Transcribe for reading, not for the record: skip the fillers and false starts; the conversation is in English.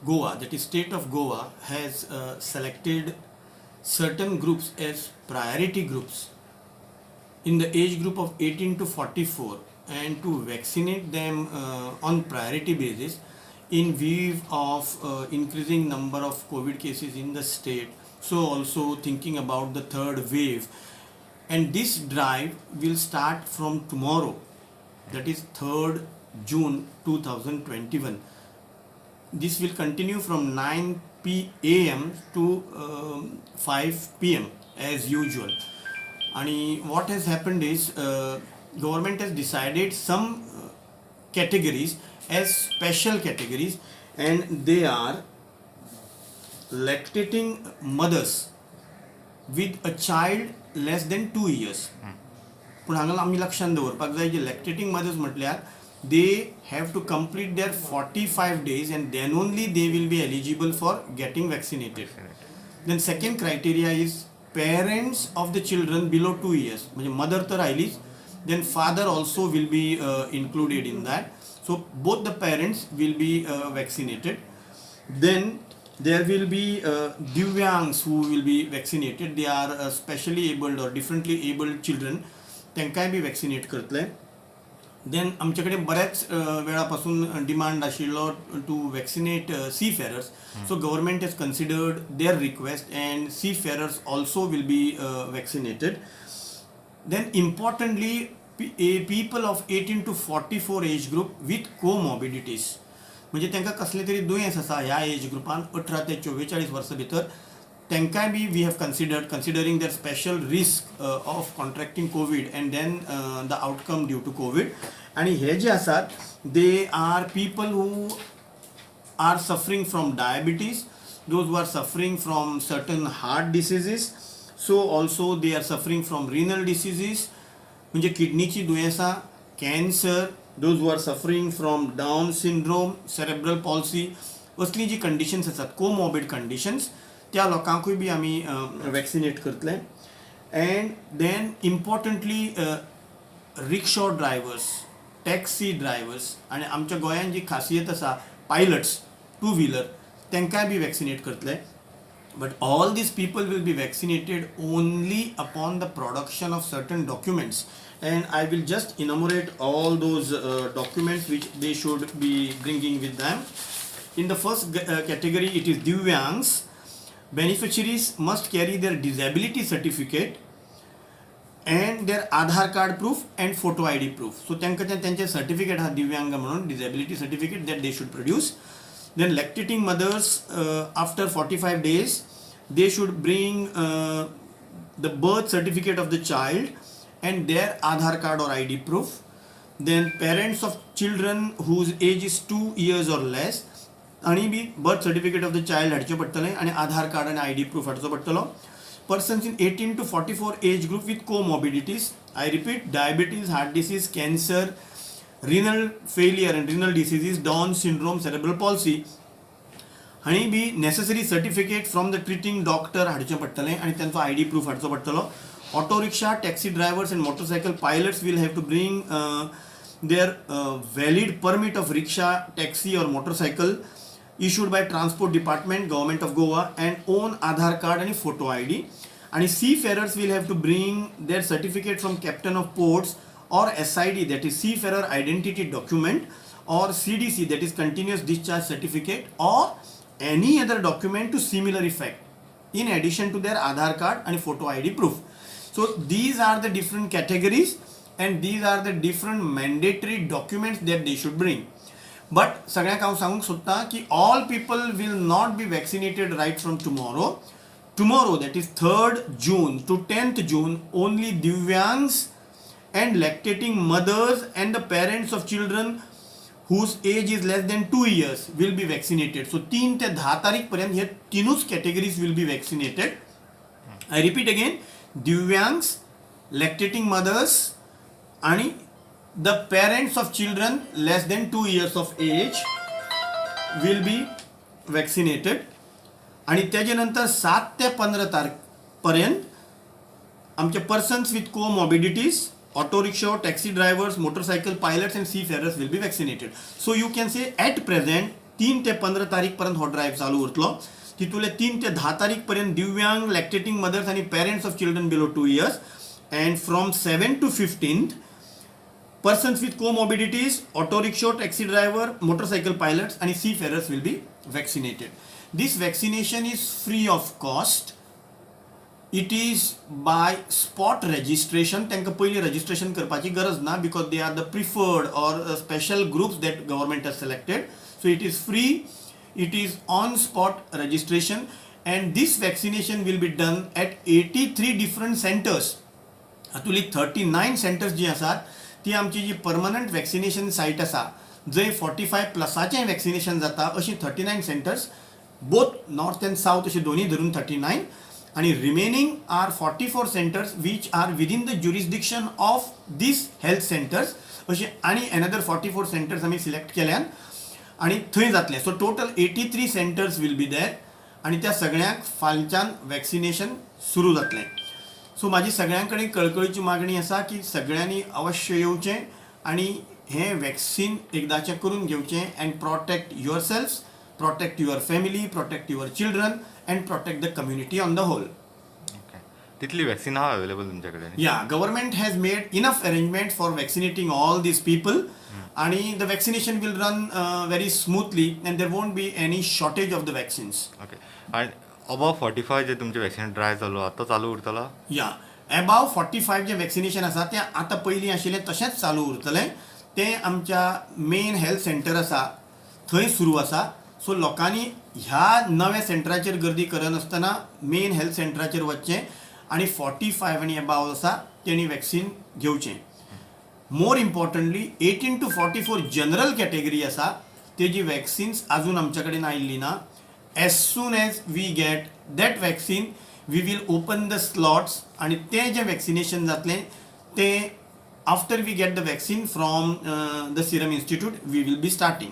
Goa, that is state of Goa, has selected certain groups as priority groups in the age group of 18 to 44 and to vaccinate them on priority basis in view of increasing number of COVID cases in the state. So also thinking about the third wave, and this drive will start from tomorrow, that is 3rd June 2021. This will continue from 9 p.m. to 5 p.m. as usual. And what has happened is government has decided some categories as special categories, and they are lactating mothers with a child less than 2 years. पूण हांगा आमी लक्षांत दवरपाक जाय जे लॅक्टेटिंग mother's म्हटल्यार they have to complete their 45 days and then only they will be eligible for getting vaccinated. Then second criteria is parents of the children below 2 years. म्हणजे mother तर आयलीच, then father also will be included in that. So both the parents will be vaccinated. Then there will be divyangs who will be vaccinated. They are specially abled or differently abled children. तांकांय बी vaccinate करतले. Then आमचे कडेन बऱ्याच वेळापासून demand आशिल्लो to vaccinate seafarers. So government has considered their request and seafarers also will be vaccinated. Then importantly people of 18 to 44 age group with comorbidities, म्हणजे तांकां कसले तरी दुयेंस आसा ह्या एज ग्रुपान 18 ते 44 वर्सां भितर, तांकांय बी we have considering their special risk of contracting COVID and then the outcome due to COVID. आणि हे जे आसात they are people who are suffering from diabetes, those who are suffering from certain heart diseases, so also they are suffering from renal diseases, म्हणजे किडनीची दुयेंसां, cancer, those who are suffering from Down syndrome, cerebral palsy, असली जी conditions आसात comorbid conditions, त्या लोकांकूय बी आमी vaccinate करतले. And then importantly rickshaw drivers, taxi drivers, आनी आमच्या गोंयांत जी खासियत आसा पायलट्स, टू व्हिलर, तांकांय बी वॅक्सिनेट करतले. But all these people will be vaccinated only upon the production of certain documents, and I will just enumerate all those documents which they should be bringing with them. In the first category, it is divyangs. Beneficiaries must carry their disability certificate and their Aadhaar card proof and photo ID proof. So त्यांचे certificate हा दिव्यांग म्हणून disability certificate that they should produce. Then lactating mothers after 45 days they should bring the birth certificate of the child and their Aadhaar card or ID proof. Then parents of children whose age is 2 years or less, आणि बी birth certificate of the child हाडचें पडटलें आनी Aadhaar card आनी ID proof हाडचो पडटलो. Persons in 18 to 44 age group with comorbidities, I repeat, diabetes, heart disease, cancer, renal failure and renal diseases, Down syndrome, cerebral palsy, हाणी बी necessary certificate from the treating doctor हाडचें पडटलें आनी तांचो ID proof हाडचो पडटलो. Auto rickshaw, taxi drivers and motorcycle pilots will have to bring their valid permit of rickshaw, taxi or motorcycle issued by Transport Department, Government of Goa, and own Aadhaar card and photo ID. And seafarers will have to bring their certificate from Captain of Ports or SID, that is Seafarer Identity Document, or CDC, that is Continuous Discharge Certificate, or any other document to similar effect, in addition to their Aadhaar card and photo ID proof. So these are the different categories and these are the different mandatory documents that they should bring. But सगळ्यांक हांव सांगूंक सोदतां की all people will not be vaccinated right from tomorrow. Tomorrow, that is 3rd June to 10th June, only divyangs and lactating mothers and the parents of children whose age is less than 2 years will be vaccinated. So 3 ते 10 तारीख पर्यंत हे तीनूच categories will be vaccinated. I repeat again, divyangs, lactating mothers and the parents of children less than 2 years of age will be vaccinated. आणि त्याच्यानंतर 7 ते 15 तारीख पर्यंत आमचे persons with comorbidities, auto rickshaw, taxi drivers, motorcycle pilots and seafarers will be vaccinated. So you can say at present 3 ते 15 तारीख पर्यंत हो ड्रायव्ह चालू उरतलो. तितूले 3 ते 10 तारीख पर्यंत दिव्यांग, लॅक्टेटिंग मदर्स आणि parents of children below 2 years, and from 7 to 15th persons with comorbidities, auto rickshaw, taxi driver, motorcycle pilots and seafarers will be vaccinated. This vaccination is free of cost. It is by spot registration. त्यांका पयली registration करपाची गरज ना, because they are the preferred or special groups that government has selected. So it is free. It is on spot registration, and this vaccination will be done at 83 different centers. हातूंतली 39 centers जी आसात ती आमची जी permanent vaccination सायट आसा, जंय 45 प्लसाचें vaccination जाता, अशी 39 centres, both north and south अशी दोन्ही धरून 39, आणि remaining are 44 centres which are within the jurisdiction of these health centres. अशी आणि अनदर 44 सेंटर्स आमी सिलेक्ट केल्यान आणि थंय जातले. So total 83 centres will be there, आणि त्या सगळ्यांक फालच्यान वॅक्सिनेशन सुरू जातलें. सो माझी सगळ्यांकडे कळकळीची मागणी आसा की सगळ्यांनी अवश्य येवचें आणि हे वॅक्सीन एकदाचें करून घेवचें, and protect yourself, protect your family, protect your children, and protect the community on the whole. तितली वॅक्सीन आहा अवेलेबल तुमच्याकडे? Yeah, government has made enough arrangement for vaccinating all these people, आणि the vaccination will run very smoothly, and there won't be any shortage of the vaccines. Okay. आणि above 45 जे तुमचे vaccine try जालो आतां चालू उरतलो? या, अबाव 45 जे vaccination आसा तें आतां पयलीं आशिल्लें तशेंच चालू उरतलें. तें आमच्या मेन हेल्थ सेंटर आसा थंय सुरू आसा. सो लोकांनी ह्या नव्या सेंटराचेर गर्दी करनासतना मेन हेल्थ सेंटराचेर वचचें आणि 45 आनी अबाव आसा तेणी वॅक्सीन घेवचें. मोर इम्पॉर्टंटली 18 to 44 जनरल कॅटेगरी आसा तेजी वॅक्सिन्स आजून आमच्या कडेन आयिल्ली ना. As soon as we get that vaccine, we will open the slots, आणि ते जे वॅक्सिनेशन जातलें ते after we get the vaccine from the serum institute we will be starting.